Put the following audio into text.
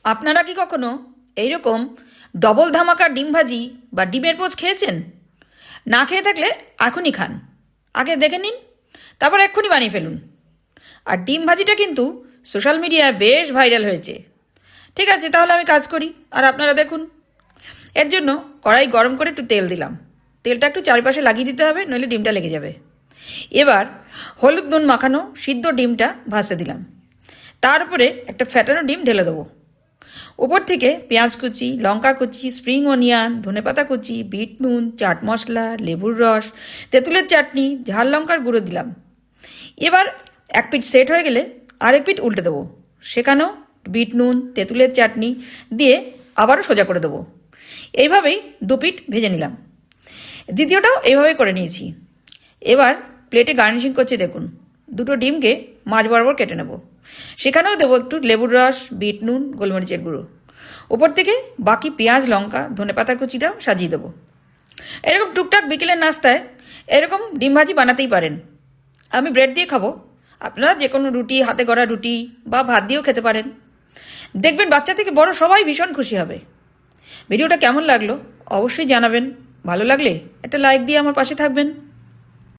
আপনারা কি কখনো এইরকম ডবল ধামাকা ডিম ভাজি বা ডিমের পোচ খেয়েছেন? না খেয়ে থাকলে এখনই খান, আগে দেখে নিন, তারপর এক্ষুনি বানিয়ে ফেলুন। আর ডিম ভাজিটা কিন্তু সোশ্যাল মিডিয়ায় বেশ ভাইরাল হয়েছে। ঠিক আছে, তাহলে আমি কাজ করি আর আপনারা দেখুন। এর জন্য কড়াই গরম করে একটু তেল দিলাম। তেলটা একটু চারিপাশে লাগিয়ে দিতে হবে, নইলে ডিমটা লেগে যাবে। এবার হলুদ নুন মাখানো সিদ্ধ ডিমটা ভাজতে দিলাম। তার উপরে একটা ফ্যাটানো ডিম ঢেলে দেবো। ওপর থেকে পেঁয়াজ কুচি, লঙ্কা কুচি, স্প্রিং অনিয়ন, ধনেপাতা কুচি, বিট নুন, চাট মশলা, লেবুর রস, তেঁতুলের চাটনি, ঝাল লঙ্কার গুঁড়ো দিলাম। এবার এক পিঠ সেট হয়ে গেলে আরেক পিঠ উল্টে দেবো। সেখানেও বিট নুন, তেঁতুলের চাটনি দিয়ে আবারও সোজা করে দেবো। এইভাবেই দু পিঠ ভেজে নিলাম। দ্বিতীয়টাও এইভাবেই করে নিয়েছি। এবার প্লেটে গার্নিশিং করছি, দেখুন। দুটো ডিমকে মাঝ বরাবর কেটে নেব। সেখানেও দেবো একটু লেবুর রস, বিট নুন, গোলমরিচের গুঁড়ো। ওপর থেকে বাকি পেঁয়াজ, লঙ্কা, ধনেপাতার কুচিটাও সাজিয়ে দেবো। এরকম টুকটাক বিকেলের নাস্তায় এরকম ডিম ভাজি বানাতেই পারেন। আমি ব্রেড দিয়ে খাবো, আপনারা যে কোনো রুটি, হাতে গড়া রুটি বা ভাত দিয়েও খেতে পারেন। দেখবেন বাচ্চা থেকে বড় সবাই ভীষণ খুশি হবে। ভিডিওটা কেমন লাগলো অবশ্যই জানাবেন। ভালো লাগলে একটা লাইক দিয়ে আমার পাশে থাকবেন।